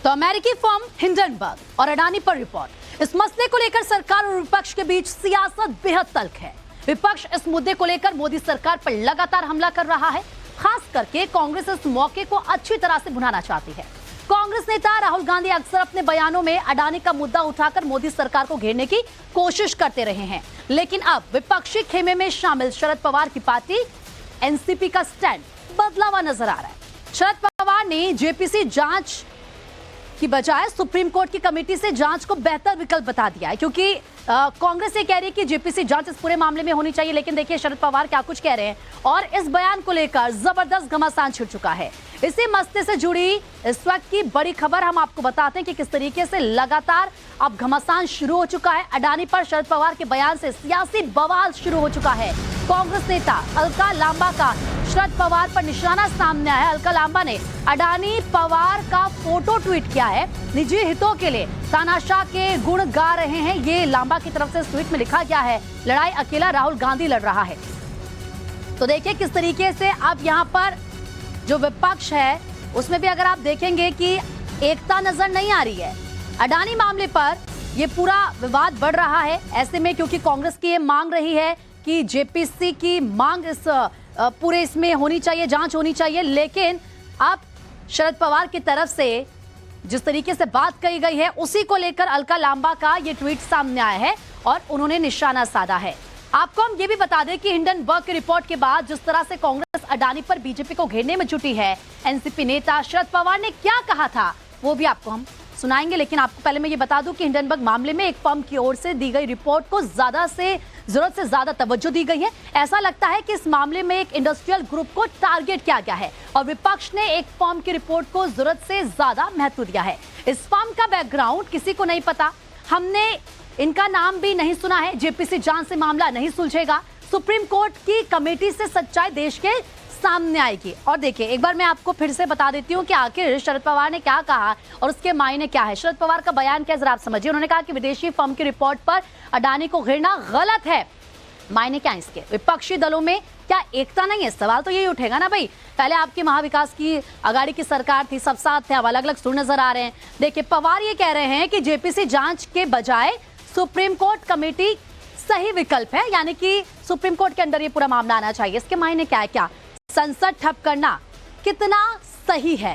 तो अमेरिकी firm Hindenburg और अडानी पर रिपोर्ट। इस मसले को लेकर सरकार और विपक्ष के बीच सियासत बेहद तल्ख है। विपक्ष इस मुद्दे को लेकर मोदी सरकार पर लगातार हमला कर रहा है। खास करके कांग्रेस इस मौके को अच्छी तरह से भुनाना चाहती है। कांग्रेस नेता राहुल गांधी अक्सर अपने बयानों में अडानी का मुद्दा उठाकर मोदी सरकार को घेरने की कोशिश करते रहे हैं, लेकिन अब विपक्षी खेमे में शामिल शरद पवार की पार्टी एनसीपी का स्टैंड बदला हुआ नजर आ रहा है। शरद पवार ने जेपीसी जांच की बजाय सुप्रीम कोर्ट की कमेटी से जांच को बेहतर विकल्प बता दिया है, क्योंकि कांग्रेस ये कह रही है कि जेपीसी जांच इस पूरे मामले में होनी चाहिए। लेकिन देखिए शरद पवार क्या कुछ कह रहे हैं और इस बयान को लेकर जबरदस्त घमासान छिड़ चुका है। इसी मसले से जुड़ी इस वक्त की बड़ी खबर हम आपको बताते हैं कि किस तरीके से लगातार अब घमासान शुरू हो चुका है। अडानी पर शरद पवार के बयान से सियासी बवाल शुरू हो चुका है। कांग्रेस नेता अलका लांबा का शरद पवार पर निशाना सामने आया। अलका लांबा ने अडानी पवार का फोटो ट्वीट किया है। निजी हितों के लिए तानाशाह के गुण गा रहे हैं, ये लांबा की तरफ से इस ट्वीट में लिखा गया है। लड़ाई अकेला राहुल गांधी लड़ रहा है। तो देखिए किस तरीके से अब यहाँ पर जो विपक्ष है उसमें भी अगर आप देखेंगे कि एकता नजर नहीं आ रही है। अडानी मामले पर ये पूरा विवाद बढ़ रहा है। ऐसे में क्योंकि कांग्रेस की ये मांग रही है कि जेपीसी की मांग इस पूरे इसमें होनी चाहिए, जांच होनी चाहिए, लेकिन अब शरद पवार की तरफ से जिस तरीके से बात कही गई है उसी को लेकर अलका लांबा का ये ट्वीट सामने आया है और उन्होंने निशाना साधा है। आपको हम ये भी बता दें कि हिंडनबर्ग की रिपोर्ट के बाद जिस तरह से कांग्रेस अडानी पर बीजेपी को घेरने में जुटी है, एनसीपी नेता शरद पवार ने क्या कहा था वो भी आपको हम सुनाएंगे। लेकिन आपको पहले मैं ये बता दूं कि हिंडनबर्ग मामले में एक फर्म की ओर से दी गई रिपोर्ट को जरूरत से ज्यादा तवज्जो दी गई है। ऐसा लगता है कि इस मामले में एक इंडस्ट्रियल ग्रुप को टारगेट किया गया है और विपक्ष ने एक फर्म की रिपोर्ट को जरूरत से ज्यादा महत्व दिया है। इस फर्म का बैकग्राउंड किसी को नहीं पता, हमने इनका नाम भी नहीं सुना है। जेपीसी जांच से मामला नहीं सुलझेगा। सुप्रीम कोर्ट की कमेटी से सच्चाई देश के सामने आएगी। और देखिए एक बार मैं आपको फिर से बता देती हूँ कि आखिर शरद पवार ने क्या कहा और उसके मायने क्या है। शरद पवार का बयान क्या जरा आप समझिए। उन्होंने कहा कि विदेशी फर्म की रिपोर्ट पर अडानी को घेरना गलत है। मायने क्या इसके? विपक्षी दलों में क्या एकता नहीं है? सवाल तो यही उठेगा ना भाई। पहले आपकी महाविकास की आघाड़ी की सरकार थी, सब साथ थे, अब अलग अलग सुर नजर आ रहे हैं। देखिए पवार ये कह रहे हैं कि जेपीसी जांच के बजाय सुप्रीम कोर्ट कमेटी सही विकल्प है, यानी कि सुप्रीम कोर्ट के अंदर ये पूरा मामला आना चाहिए। इसके मायने क्या है? क्या संसद ठप करना कितना सही है?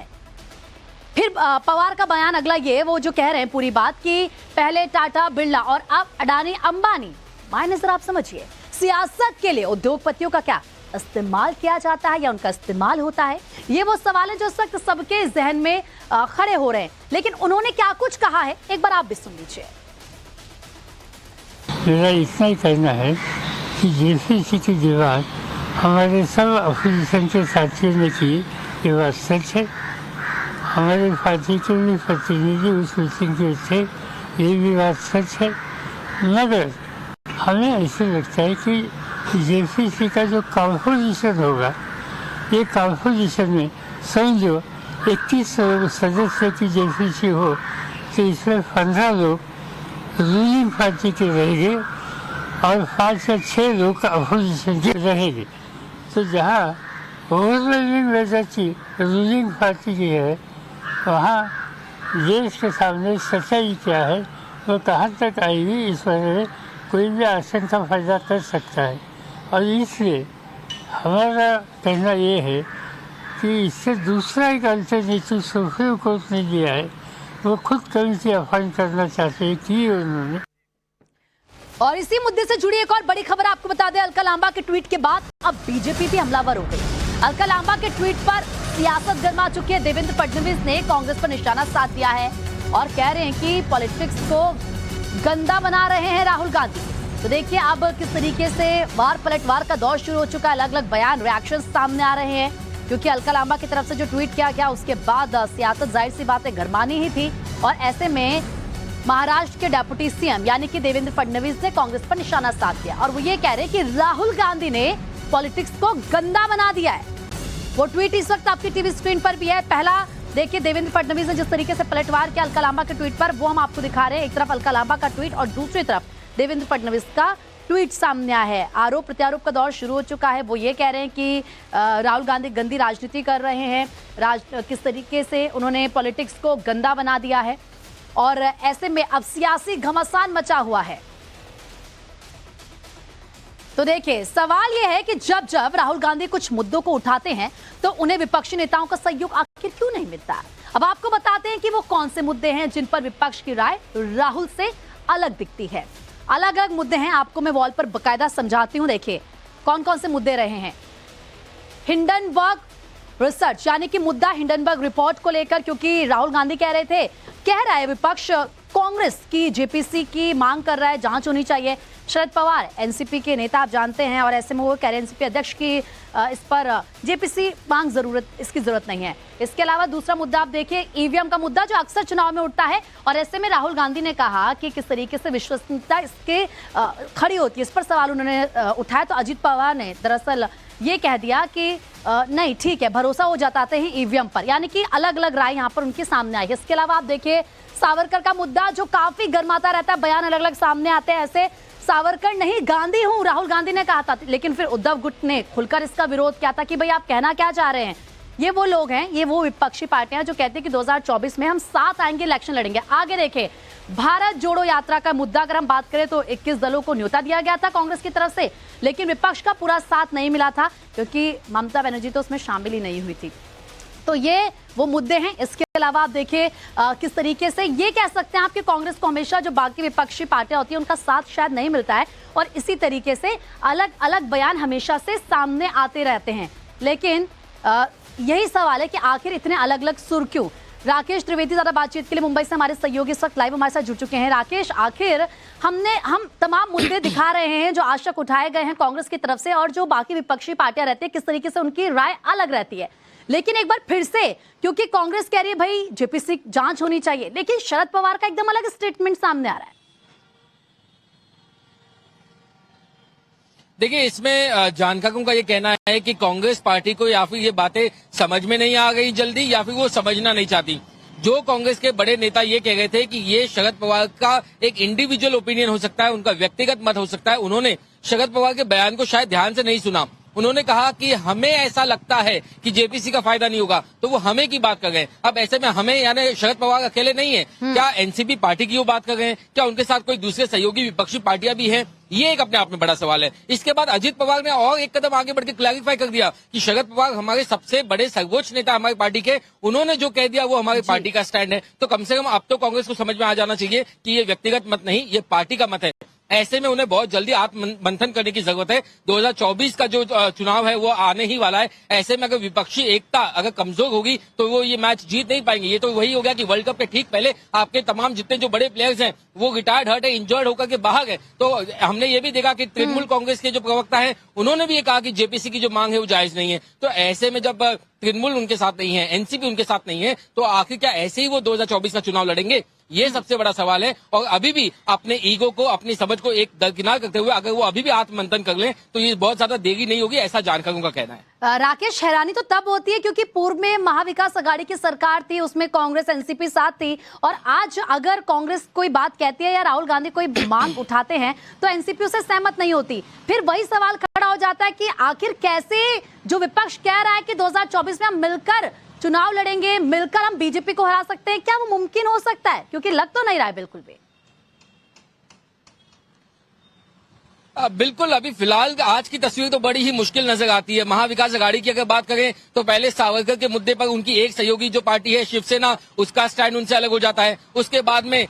फिर पवार का बयान अगला ये वो जो कह रहे हैं पूरी बात कि पहले टाटा बिरला और अब अडानी अंबानी। मायने जरा आप समझिए, सियासत के लिए उद्योगपतियों का क्या इस्तेमाल किया जाता है या उनका इस्तेमाल होता है? ये वो सवाल है जो इस वक्त सबके जहन में खड़े हो रहे हैं। लेकिन उन्होंने क्या कुछ कहा है एक बार आप भी सुन लीजिए। मेरा इतना ही कहना है कि जेपीसी की दीवार हमारे सब अपोजिशन के साथियों ने की, ये बात सच है। हमारे पार्टी के भी प्रतिनिधि उस मीटिंग के थे, ये भी बात सच है। मगर हमें ऐसे लगता है कि जेपीसी का जो कॉम्पोजिशन होगा, ये कॉम्पोजिशन में समझो 21 सदस्य की जेपीसी हो तो इसमें 15 लोग रूलिंग पार्टी के रहेंगे और 5 या 6 लोग अपोजिशन के रहेंगे। तो जहाँ ओवरवेलमिंग मेजॉरिटी रूलिंग पार्टी की है, वहाँ देश के सामने सच्चाई क्या है वो कहाँ तक आएगी, इस वजह से कोई भी आशंका पैदा कर सकता है। और इसलिए हमारा कहना ये है कि इससे दूसरा एक अल्टरनेटिव सुप्रीम कोर्ट ने दिया है, वो खुद कमेटी अपॉइंट करना चाहते हैं कि उन्होंने। और इसी मुद्दे से जुड़ी एक और बड़ी खबर आपको बता दें। अलका लांबा के ट्वीट के बाद अब बीजेपी भी हमलावर हो गई। अलका लांबा के ट्वीट पर सियासत गर्मा चुकी है। देवेंद्र फडणवीस ने कांग्रेस पर निशाना साध दिया है और कह रहे हैं कि पॉलिटिक्स को गंदा बना रहे हैं राहुल गांधी। तो देखिए अब किस तरीके से वार पलटवार का दौर शुरू हो चुका है। अलग अलग बयान, रिएक्शन सामने आ रहे हैं, क्योंकि अलका लांबा की तरफ से जो ट्वीट किया गया उसके बाद सियासत जाहिर सी बात है गरमानी ही थी। और ऐसे में महाराष्ट्र के डेप्यूटी सीएम यानी कि देवेंद्र फडणवीस ने कांग्रेस पर निशाना साध दिया और वो ये कह रहे हैं कि राहुल गांधी ने पॉलिटिक्स को गंदा बना दिया है। वो ट्वीट इस वक्त आपकी टीवी स्क्रीन पर भी है। पहला देखिए देवेंद्र फडणवीस ने जिस तरीके से पलटवार किया अलका लांबा के ट्वीट पर, वो हम आपको दिखा रहे हैं। एक तरफ अलका लांबा का ट्वीट और दूसरी तरफ देवेंद्र फडणवीस का ट्वीट सामने आया है। आरोप प्रत्यारोप का दौर शुरू हो चुका है। वो ये कह रहे हैं कि राहुल गांधी गंदी राजनीति कर रहे हैं, किस तरीके से उन्होंने पॉलिटिक्स को गंदा बना दिया है और ऐसे में अब सियासी घमासान मचा हुआ है। तो देखिए, सवाल यह है कि जब जब राहुल गांधी कुछ मुद्दों को उठाते हैं तो उन्हें विपक्षी नेताओं का सहयोग आखिर क्यों नहीं मिलता। अब आपको बताते हैं कि वो कौन से मुद्दे हैं जिन पर विपक्ष की राय राहुल से अलग दिखती है। अलग अलग मुद्दे हैं, आपको मैं वॉल पर बकायदा समझाती हूं। देखिए कौन कौन से मुद्दे रहे हैं। हिंडनबर्ग रिसर्च यानी कि मुद्दा हिंडनबर्ग रिपोर्ट को लेकर, क्योंकि राहुल गांधी कह रहा है विपक्ष कांग्रेस की जेपीसी की मांग कर रहा है, जांच होनी चाहिए। शरद पवार एनसीपी के नेता आप जानते हैं और ऐसे में वो कह रहे हैं एनसीपी अध्यक्ष की इस पर जेपीसी मांग इसकी जरूरत नहीं है। इसके अलावा दूसरा मुद्दा आप देखिए ईवीएम का मुद्दा जो अक्सर चुनाव में उठता है और ऐसे में राहुल गांधी ने कहा कि किस तरीके से विश्वसनीयता इसके खड़ी होती है, इस पर सवाल उन्होंने उठाया। तो अजीत पवार ने दरअसल ये कह दिया कि नहीं ठीक है, भरोसा हो जताते हैं ईवीएम पर, यानी कि अलग अलग राय यहाँ पर उनके सामने आई है। इसके अलावा आप देखिए सावरकर का मुद्दा जो काफी गर्माता रहता है, बयान अलग अलग सामने आते हैं। ऐसे सावरकर नहीं गांधी हूं राहुल गांधी ने कहा था, लेकिन फिर उद्धव गुट ने खुलकर इसका विरोध किया था कि भाई आप कहना क्या चाह रहे हैं। ये वो लोग हैं, ये वो विपक्षी पार्टियां जो कहते हैं कि 2024 में हम साथ आएंगे, इलेक्शन लड़ेंगे। आगे देखें भारत जोड़ो यात्रा का मुद्दा अगर हम बात करें तो 21 दलों को न्योता दिया गया था कांग्रेस की तरफ से, लेकिन विपक्ष का पूरा साथ नहीं मिला था क्योंकि ममता बनर्जी तो उसमें शामिल ही नहीं हुई थी। तो ये वो मुद्दे हैं। इसके अलावा आप देखिए किस तरीके से ये कह सकते हैं आप कि कांग्रेस को हमेशा जो बाकी विपक्षी पार्टियां होती हैं उनका साथ शायद नहीं मिलता है और इसी तरीके से अलग अलग बयान हमेशा से सामने आते रहते हैं। लेकिन यही सवाल है कि आखिर इतने अलग अलग सुर क्यों। राकेश त्रिवेदी ज्यादा बातचीत के लिए मुंबई से हमारे सहयोगी इस वक्त लाइव हमारे साथ जुड़ चुके हैं। राकेश, आखिर हम तमाम मुद्दे दिखा रहे हैं जो आज तक उठाए गए हैं कांग्रेस की तरफ से और जो बाकी विपक्षी पार्टियां रहती है किस तरीके से उनकी राय अलग रहती है। लेकिन एक बार फिर से, क्योंकि कांग्रेस कह रही है भाई जेपीसी जांच होनी चाहिए, लेकिन शरद पवार का एकदम अलग स्टेटमेंट सामने आ रहा है। देखिए, इसमें जानकारों का ये कहना है कि कांग्रेस पार्टी को या फिर ये बातें समझ में नहीं आ गई जल्दी या फिर वो समझना नहीं चाहती। जो कांग्रेस के बड़े नेता ये कह रहे थे कि ये शरद पवार का एक इंडिविजुअल ओपिनियन हो सकता है, उनका व्यक्तिगत मत हो सकता है, उन्होंने शरद पवार के बयान को शायद ध्यान से नहीं सुना। उन्होंने कहा कि हमें ऐसा लगता है कि जेपीसी का फायदा नहीं होगा, तो वो हमें की बात कर रहे हैं। अब ऐसे में हमें यानी शरद पवार अकेले नहीं है, क्या एनसीपी पार्टी की वो बात कर रहे हैं, क्या उनके साथ कोई दूसरे सहयोगी विपक्षी पार्टियां भी हैं, ये एक अपने आप में बड़ा सवाल है। इसके बाद अजीत पवार ने और एक कदम आगे बढ़ के क्लैरिफाई कर दिया कि शरद पवार हमारे सबसे बड़े सर्वोच्च नेता हमारी पार्टी के, उन्होंने जो कह दिया वो हमारी पार्टी का स्टैंड है। तो कम से कम अब तो कांग्रेस को समझ में आ जाना चाहिए कि ये व्यक्तिगत मत नहीं, ये पार्टी का मत है। ऐसे में उन्हें बहुत जल्दी आत्ममंथन करने की जरूरत है। 2024 का जो चुनाव है वो आने ही वाला है। ऐसे में अगर विपक्षी एकता अगर कमजोर होगी तो वो ये मैच जीत नहीं पाएंगे। ये तो वही हो गया कि वर्ल्ड कप के ठीक पहले आपके तमाम जितने जो बड़े प्लेयर्स हैं वो रिटायर्ड हर्ट है, इंजर्ड होकर के बाहर है। तो हमने ये भी देखा कि तृणमूल कांग्रेस के जो प्रवक्ता है उन्होंने भी ये कहा कि जेपीसी की जो मांग है वो जायज नहीं है। तो ऐसे में जब तृणमूल उनके साथ नहीं है, एनसीपी उनके साथ नहीं है, तो आखिर क्या ऐसे ही वो 2024 का चुनाव लड़ेंगे? ये सबसे बड़ा सवाल है। और अभी भी अपने ईगो को, अपनी समझ को एक दरकिनार करते हुए अगर वो अभी भी आत्ममंथन कर लें तो ये बहुत ज्यादा देरी नहीं होगी, ऐसा जानकारों का कहना है। राकेश, हैरानी तो तब होती है क्योंकि पूर्व में महाविकास अघाड़ी की सरकार थी, उसमें कांग्रेस एनसीपी साथ थी, और आज अगर कांग्रेस कोई बात कहती है या राहुल गांधी कोई मांग उठाते हैं तो एनसीपी उससे सहमत नहीं होती। फिर वही सवाल खड़ा हो जाता है कि आखिर कैसे जो विपक्ष कह रहा है कि 2024 में हम मिलकर चुनाव लड़ेंगे, मिलकर हम बीजेपी को हरा सकते हैं, क्या वो मुमकिन हो सकता है? क्योंकि लग तो नहीं रहा है बिल्कुल भी। बिल्कुल, अभी फिलहाल आज की तस्वीर तो बड़ी ही मुश्किल नजर आती है। महाविकास अघाड़ी की अगर बात करें तो पहले सावरकर के मुद्दे पर उनकी एक सहयोगी जो पार्टी है शिवसेना, उसका स्टैंड उनसे अलग हो जाता है। उसके बाद में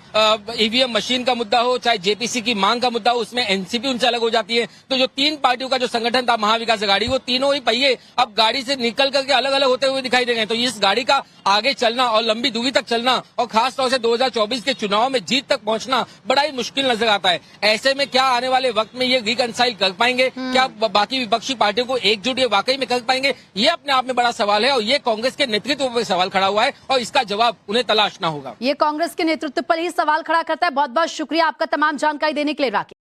ईवीएम मशीन का मुद्दा हो, चाहे जेपीसी की मांग का मुद्दा हो, उसमें एनसीपी उनसे अलग हो जाती है। तो जो तीन पार्टियों का जो संगठन था महाविकास अघाड़ी, वो तीनों ही पहिए अब गाड़ी से निकल करके अलग अलग होते हुए दिखाई दे रहे हैं। तो इस गाड़ी का आगे चलना और लंबी दूरी तक चलना और खासतौर से 2024 के चुनाव में जीत तक पहुंचना बड़ा ही मुश्किल नजर आता है। ऐसे में क्या आने वाले वक्त में ये रिकंसाइल कर पाएंगे? क्या बाकी विपक्षी पार्टियों को एकजुट ये वाकई में कर पाएंगे? ये अपने आप में बड़ा सवाल है और ये कांग्रेस के नेतृत्व पर सवाल खड़ा हुआ है और इसका जवाब उन्हें तलाशना होगा। ये कांग्रेस के नेतृत्व पर ही सवाल खड़ा करता है। बहुत बहुत शुक्रिया आपका तमाम जानकारी देने के लिए राकेश।